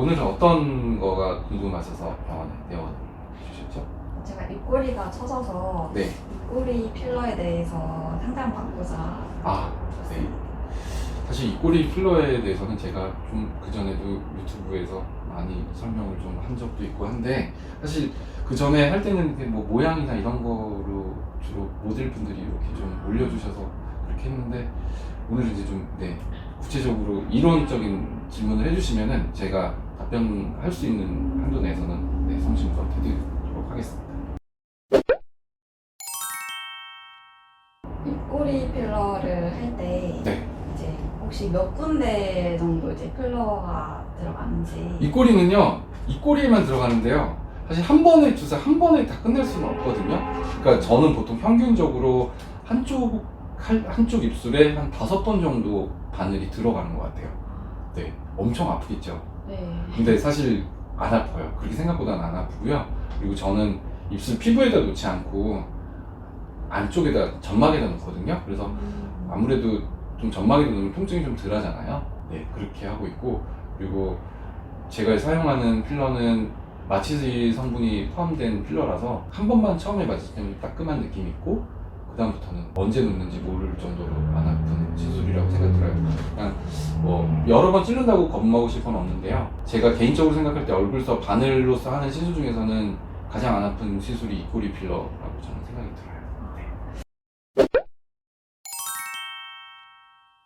오늘은 어떤 거가 궁금하셔서 병원에 내원 주셨죠? 제가 입꼬리가 처져서 네. 입꼬리 필러에 대해서 상담받고자. 아, 네. 사실 입꼬리 필러에 대해서는 제가 좀 그전에도 유튜브에서 많이 설명을 좀 한 적도 있고 한데, 사실 그 전에 할 때는 이렇게 뭐 모양이나 이런 거로 주로 모델분들이 이렇게 좀 올려주셔서 그렇게 했는데, 오늘은 이제 좀 구체적으로 이론적인 질문을 해주시면은 제가 답변할 수 있는 한도 내에서는 성심껏 해드리도록 하겠습니다. 입꼬리 필러를 할 때 네. 이제 혹시 몇 군데 정도 이제 필러가 들어가는지. 입꼬리는요, 입꼬리에만 들어가는데요. 사실 한 번에 주사 한 번에 다 끝낼 수는 없거든요. 그러니까 저는 보통 평균적으로 한쪽 입술에 한 5번 정도 바늘이 들어가는 것 같아요. 네, 엄청 아프겠죠. 네. 근데 사실 안 아파요. 그렇게 생각보다는 안 아프고요. 그리고 저는 입술 피부에다 놓지 않고 안쪽에다 점막에다 놓거든요. 그래서 아무래도 좀 점막에다 놓으면 통증이 좀 덜 하잖아요. 네, 그렇게 하고 있고, 그리고 제가 사용하는 필러는 마취 성분이 포함된 필러라서 한 번만 처음에 맞을 때는 따끔한 느낌이 있고, 그 다음부터는 언제 놓는지 모를 정도로 안 아픈 시술이라고 생각 들어요. 그냥 뭐 여러 번 찌른다고 겁먹으실 건 없는데요. 제가 개인적으로 생각할 때 얼굴서 바늘로서 하는 시술 중에서는 가장 안 아픈 시술이 입꼬리 필러라고 저는 생각이 들어요.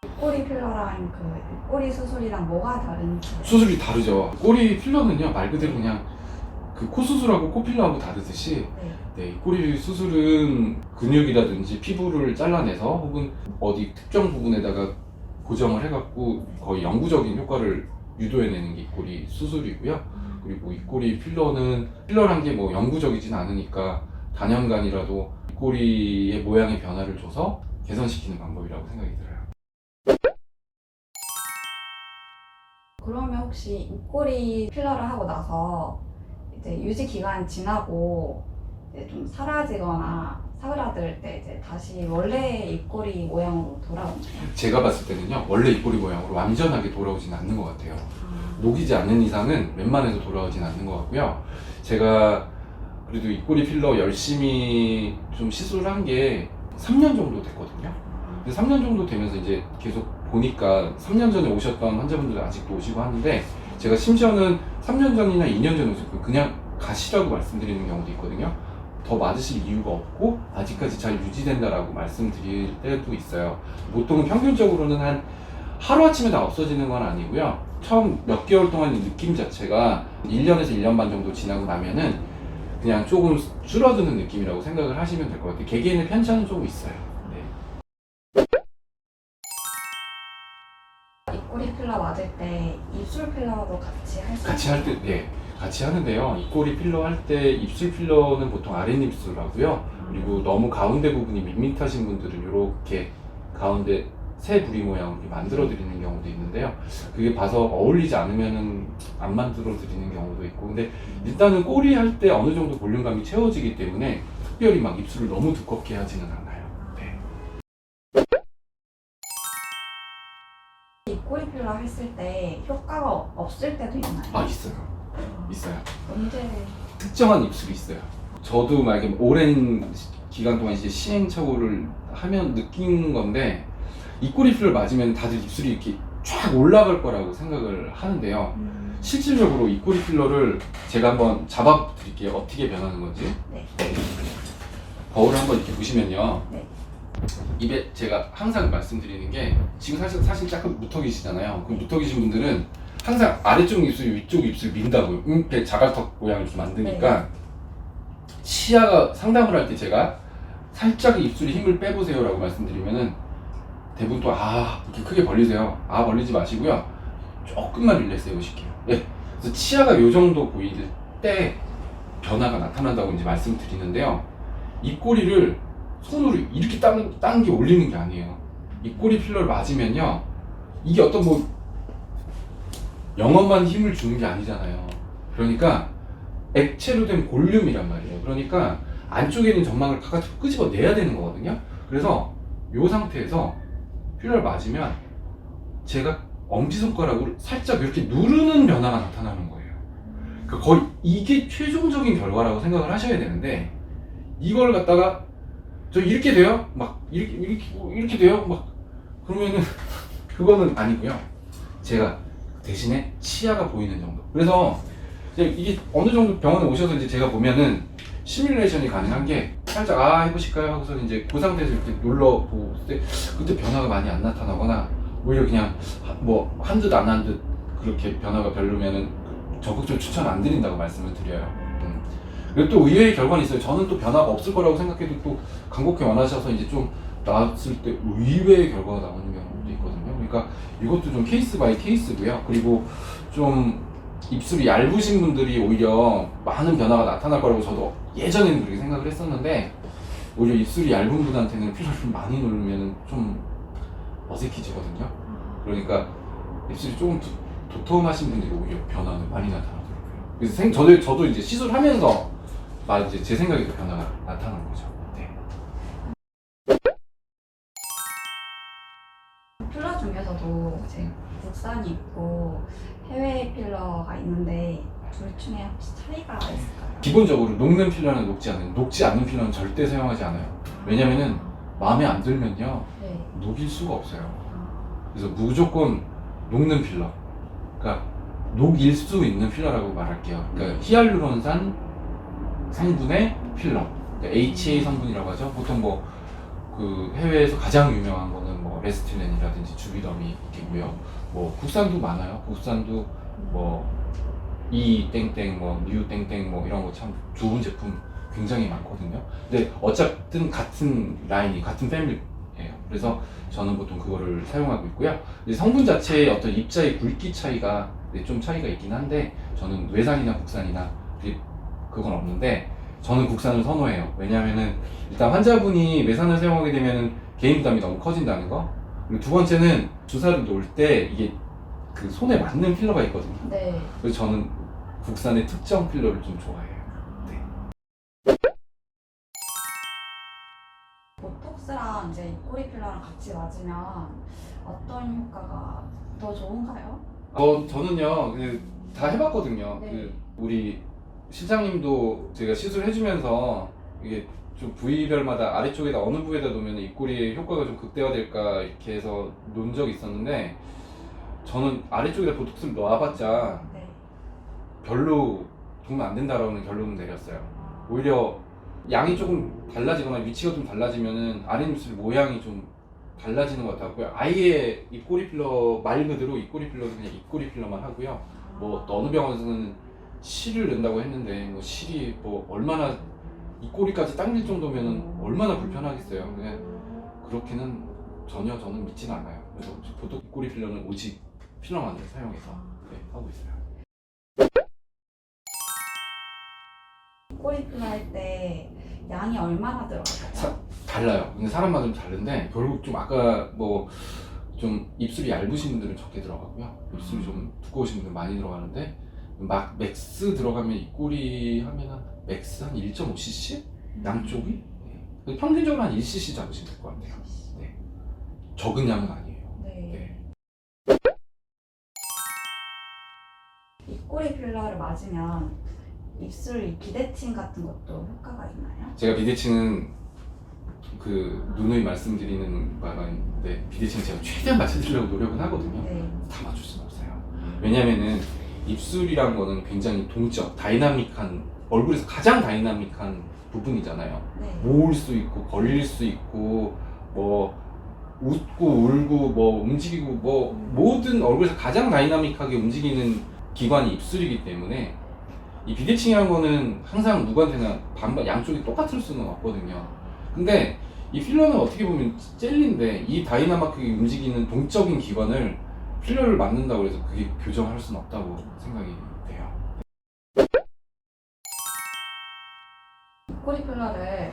입꼬리 필러랑 그 입꼬리 수술이랑 뭐가 다른지. 수술이 다르죠. 꼬리 필러는요, 말 그대로 그냥 그 코 수술하고 코 필러하고 다르듯이, 꼬리 수술은 근육이라든지 피부를 잘라내서 혹은 어디 특정 부분에다가 고정을 해갖고 거의 영구적인 효과를 유도해내는 게 입꼬리 수술이고요. 그리고 입꼬리 필러란 게 뭐 영구적이진 않으니까 단연간이라도 입꼬리의 모양의 변화를 줘서 개선시키는 방법이라고 생각이 들어요. 그러면 혹시 입꼬리 필러를 하고 나서 이제 유지 기간 지나고 이제 좀 사라지거나 사그라들 때 이제 다시 원래 입꼬리 모양으로 돌아오나요? 제가 봤을 때는요, 원래 입꼬리 모양으로 완전하게 돌아오지는 않는 것 같아요. 녹이지 않는 이상은 웬만해서 돌아오진 않는 것 같고요. 제가 그래도 입꼬리 필러 열심히 좀 시술한 게 3년 정도 됐거든요. 근데 3년 정도 되면서 이제 계속 보니까 3년 전에 오셨던 환자분들은 아직도 오시고 하는데, 제가 심지어는 3년 전이나 2년 전에 오셨고 그냥 가시라고 말씀드리는 경우도 있거든요. 더 맞으실 이유가 없고 아직까지 잘 유지된다라고 말씀드릴 때도 있어요. 보통 평균적으로는 한 하루아침에 다 없어지는 건 아니고요. 처음 몇 개월 동안 느낌 자체가 1년에서 1년 반 정도 지나고 나면은 그냥 조금 줄어드는 느낌이라고 생각을 하시면 될 것 같아요. 개개인의 편차는 조금 있어요. 입꼬리 필러 맞을 때 입술 필러도 같이 할 수 있나요? 같이 할 때, 같이 하는데요. 입꼬리 필러 할 때 입술 필러는 보통 아랫입술 하고요. 그리고 너무 가운데 부분이 밋밋하신 분들은 이렇게 가운데 새 부리 모양으로 만들어 드리는 경우도 있는데요. 그게 봐서 어울리지 않으면은 안 만들어 드리는 경우도 있고, 근데 일단은 꼬리 할 때 어느 정도 볼륨감이 채워지기 때문에 특별히 막 입술을 너무 두껍게 하지는 않아요. 입꼬리 필러 했을 때 효과가 없을 때도 있나요? 아, 있어요. 있어요. 언제? 특정한 입술이 있어요. 저도 만약에 오랜 기간 동안 이제 시행착오를 하면 느낀 건데, 입꼬리 필러를 맞으면 다들 입술이 이렇게 쫙 올라갈 거라고 생각을 하는데요. 실질적으로 입꼬리 필러를 제가 한번 잡아 드릴게요. 어떻게 변하는 건지. 네. 거울을 한번 이렇게 보시면요. 네. 입에 제가 항상 말씀드리는 게, 지금 사실 약간 무턱이시잖아요. 그 무턱이신 분들은 항상 아래쪽 입술, 위쪽 입술 민다고요. 이렇게 자갈턱 모양을 좀 만드니까. 치아가 상담을 할 때 제가 살짝 입술에 힘을 빼보세요 라고 말씀드리면은 대부분 또 이렇게 크게 벌리세요. 벌리지 마시고요. 조금만 릴렉스 해보실게요. 그래서 치아가 요 정도 보일 때 변화가 나타난다고 이제 말씀드리는데요. 입꼬리를 손으로 이렇게 당겨 올리는 게 아니에요. 입꼬리 필러를 맞으면요, 이게 어떤 뭐 영업만 힘을 주는 게 아니잖아요. 그러니까 액체로 된 볼륨이란 말이에요. 그러니까 안쪽에 있는 점막을 바깥으로 끄집어내야 되는 거거든요. 그래서 이 상태에서 필러를 맞으면 제가 엄지손가락으로 살짝 이렇게 누르는 변화가 나타나는 거예요. 그러니까 거의 이게 최종적인 결과라고 생각을 하셔야 되는데, 이걸 갖다가 저 이렇게 돼요? 막 이렇게 돼요? 막 그러면은 그거는 아니고요. 제가 대신에 치아가 보이는 정도. 그래서 이게 어느 정도 병원에 오셔서 이제 제가 보면은 시뮬레이션이 가능한 게 살짝 해보실까요? 하고서 이제 그 상태에서 이렇게 눌러보고 그때 변화가 많이 안 나타나거나 오히려 그냥 뭐 한 듯 안 한 듯 그렇게 변화가 별로면은 적극적으로 추천 안 드린다고 말씀을 드려요. 그리고 또 의외의 결과는 있어요. 저는 또 변화가 없을 거라고 생각해도 또 간곡히 원하셔서 이제 좀 나왔을 때 의외의 결과가 나오는 경우도 있거든요. 그러니까 이것도 좀 케이스 바이 케이스고요. 그리고 좀 입술이 얇으신 분들이 오히려 많은 변화가 나타날 거라고 저도 예전에는 그렇게 생각을 했었는데, 오히려 입술이 얇은 분한테는 필러를 많이 누르면 좀 어색해지거든요. 그러니까 입술이 조금 도톰하신 분들이 오히려 변화는 많이 나타나더라고요. 그래서 저도 이제 시술하면서 이제 제 생각에도 변화가 나타나는 거죠. 네. 필러 중에서도 이제 국산이 있고 해외 필러가 있는데 둘 중에 혹시 차이가 있을까요? 기본적으로 녹는 필러는 녹지 않는 필러는 절대 사용하지 않아요. 왜냐면은 마음에 안 들면요, 네. 녹일 수가 없어요. 그래서 무조건 녹는 필러. 그러니까 녹일 수 있는 필러라고 말할게요. 그러니까 히알루론산 성분의 필러. 그러니까 HA 성분이라고 하죠. 보통 뭐 그 해외에서 가장 유명한 거는 뭐 레스틸렌이라든지 주비덤이 있겠고요. 뭐 국산도 많아요. 국산도 뭐 이 땡땡 뉴 땡땡 이런 거 참 좋은 제품 굉장히 많거든요. 근데 어쨌든 같은 라인이 같은 패밀리예요. 그래서 저는 보통 그거를 사용하고 있고요. 성분 자체의 어떤 입자의 굵기 차이가 좀 차이가 있긴 한데, 저는 외산이나 국산이나 그건 없는데 저는 국산을 선호해요. 왜냐면은 일단 환자분이 외산을 사용하게 되면은 개인 부담이 너무 커진다는 거. 그리고 두 번째는 주사를 놓을 때 이게 그 손에 맞는 필러가 있거든요. 네. 그래서 저는 국산의 특정 필러를 좀 좋아해요. 네. 보톡스랑 이제 입꼬리 필러랑 같이 맞으면 어떤 효과가 더 좋은가요? 저는요, 다 해봤거든요. 네. 우리 실장님도 제가 시술해주면서 이게 좀 부위별마다 아래쪽에다 어느 부위에다 놓으면 입꼬리의 효과가 좀 극대화될까 이렇게 해서 논 적이 있었는데, 저는 아래쪽에다 보톡스를 놓아봤자 네. 별로 도움 안 된다라는 결론을 내렸어요. 오히려 양이 조금 달라지거나 위치가 좀 달라지면은 아랫입술 모양이 좀 달라지는 것 같았고요. 아예 입꼬리 필러, 말 그대로 입꼬리 필러는 그냥 입꼬리 필러만 하고요. 뭐 어느 병원에서는 실을 낸다고 했는데 뭐 실이 뭐 얼마나 입꼬리까지 당길 정도면은 얼마나 불편하겠어요. 그냥 그렇게는 전혀 저는 믿지는 않아요. 그래서 보통 입꼬리 필러는 오직 필러만을 사용해서 하고 있어요. 입꼬리 필러 할 때 양이 얼마나 들어갈까요? 달라요. 근데 사람마다 좀 다른데, 결국 좀 아까 뭐 좀 입술이 얇으신 분들은 적게 들어가고요. 입술이 좀 두꺼우신 분들은 많이 들어가는데, 막 맥스 들어가면 입꼬리 하면 맥스 한 1.5cc? 양쪽이? 네. 평균적으로 한 1cc 잡으시면 될 것 같아요. 네. 적은 양은 아니에요. 네. 입꼬리 필러를 맞으면 입술 비대칭 같은 것도 효과가 있나요? 제가 비대칭은 그 누누이 말씀드리는 바가 있는데, 비대칭은 제가 최대한 맞춰드리려고 노력은 하거든요. 네. 다 맞출 수는 없어요. 왜냐면은 입술이란 거는 굉장히 동적, 다이나믹한, 얼굴에서 가장 다이나믹한 부분이잖아요. 네. 모을 수 있고 벌릴 수 있고 뭐 웃고 울고 뭐 움직이고 뭐 모든 얼굴에서 가장 다이나믹하게 움직이는 기관이 입술이기 때문에, 이 비대칭이라는 거는 항상 누구한테나 반반 양쪽이 똑같을 수는 없거든요. 근데 이 필러는 어떻게 보면 젤리인데, 이 다이나믹하게 움직이는 동적인 기관을 필러를 맞는다고 해서 그게 교정할 수는 없다고 생각이 돼요. 입꼬리 필러를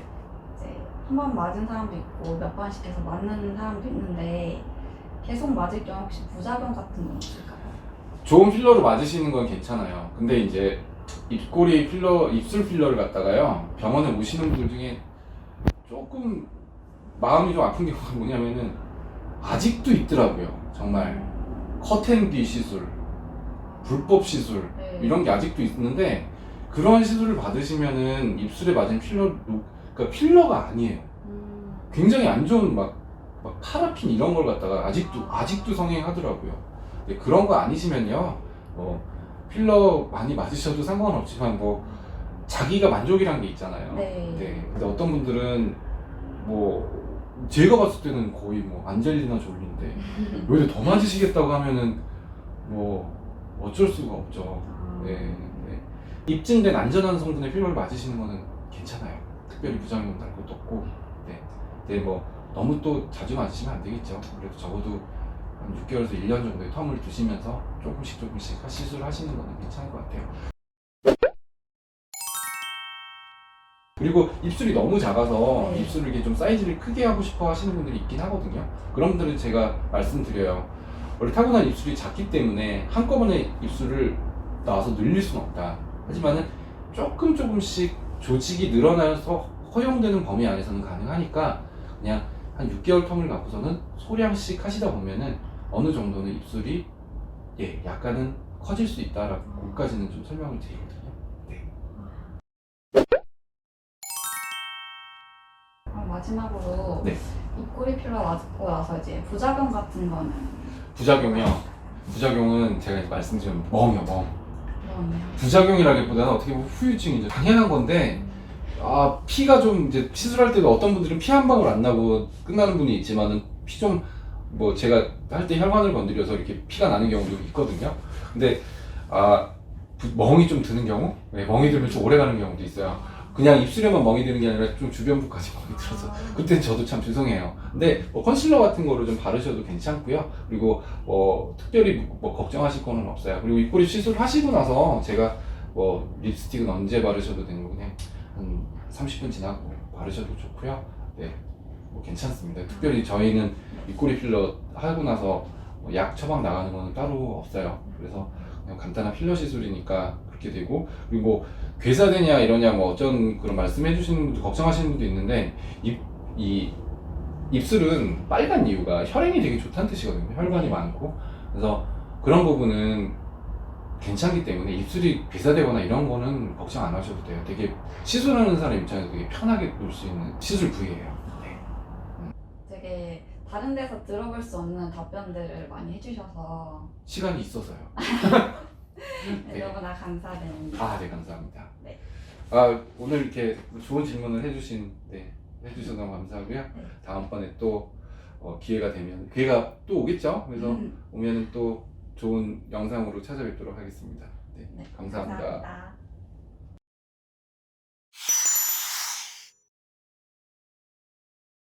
이제 한 번 맞은 사람도 있고 몇 번씩 해서 맞는 사람도 있는데, 계속 맞을 경우 혹시 부작용 같은 건 없을까요? 좋은 필러로 맞으시는 건 괜찮아요. 근데 이제 입꼬리 필러, 입술 필러를 갖다가요, 병원에 오시는 분들 중에 조금 마음이 좀 아픈 경우가 뭐냐면은 아직도 있더라고요. 정말 커튼-D 시술, 불법 시술 네. 이런 게 아직도 있는데 그런 시술을 받으시면은 입술에 맞은 그러니까 필러가 아니에요. 굉장히 안 좋은 막 파라핀 이런 걸 갖다가 아직도 성행하더라고요. 근데 그런 거 아니시면요, 필러 많이 맞으셔도 상관없지만 뭐 자기가 만족이란 게 있잖아요. 네. 근데 어떤 분들은 제가 봤을 때는 거의 안젤리나 졸리인데 왜 더 맞으시겠다고 하면은 어쩔 수가 없죠. 네. 입증된 안전한 성분의 필러를 맞으시는 거는 괜찮아요. 특별히 부작용 날 것도 없고. 네. 너무 또 자주 맞으시면 안 되겠죠. 그래도 적어도 한 6개월에서 1년 정도의 텀을 두시면서 조금씩 시술을 하시는 거는 괜찮을 것 같아요. 그리고 입술이 너무 작아서 네. 입술을 이렇게 좀 사이즈를 크게 하고 싶어 하시는 분들이 있긴 하거든요. 그런 분들은 제가 말씀드려요. 원래 타고난 입술이 작기 때문에 한꺼번에 입술을 나와서 늘릴 수는 없다. 하지만은 조금씩 조직이 늘어나서 허용되는 범위 안에서는 가능하니까 그냥 한 6개월 텀을 갖고서는 소량씩 하시다 보면은 어느 정도는 입술이 약간은 커질 수 있다라고까지는 좀 설명을 드리거든요. 네. 그럼 마지막으로 네. 입꼬리 필러 맞고 나서 이제 부작용 같은 거는 부작용이요. 부작용은 제가 이제 말씀드린 멍이요, 멍. 그러네요. 부작용이라기보다는 어떻게 보면 후유증이죠. 당연한 건데, 피가 좀 이제 시술할 때도 어떤 분들은 피 한 방울 안 나고 끝나는 분이 있지만은 피 좀 제가 할 때 혈관을 건드려서 이렇게 피가 나는 경우도 있거든요. 근데 멍이 좀 드는 경우, 멍이 들면 좀 오래 가는 경우도 있어요. 그냥 입술에만 멍이 드는 게 아니라 좀 주변부까지 멍이 들어서 그땐 저도 참 죄송해요. 근데 컨실러 같은 거를 좀 바르셔도 괜찮고요. 그리고 특별히 걱정하실 거는 없어요. 그리고 입꼬리 시술 하시고 나서 제가 립스틱은 언제 바르셔도 되는 거 그냥 한 30분 지나고 바르셔도 좋고요. 네, 괜찮습니다. 특별히 저희는 입꼬리 필러 하고 나서 약 처방 나가는 거는 따로 없어요. 그래서 그냥 간단한 필러 시술이니까 그렇게 되고, 그리고 괴사되냐 이러냐 어쩐 그런 말씀해 주시는 분들 걱정하시는 분도 있는데 이 입술은 빨간 이유가 혈행이 되게 좋다는 뜻이거든요. 혈관이 많고. 그래서 그런 부분은 괜찮기 때문에 입술이 괴사되거나 이런 거는 걱정 안 하셔도 돼요. 되게 시술하는 사람 입장에서 되게 편하게 놀 수 있는 시술 부위예요. 네. 되게 다른 데서 들어볼 수 없는 답변들을 많이 해주셔서 시간이 있어서요. 네. 너무나 감사드립니다. 네, 감사합니다. 네. 오늘 이렇게 좋은 질문을 해주셔서 너무 감사하고요. 네. 다음번에 또 기회가 또 오겠죠? 그래서 오면은 또 좋은 영상으로 찾아뵙도록 하겠습니다. 네, 네, 감사합니다. 감사합니다.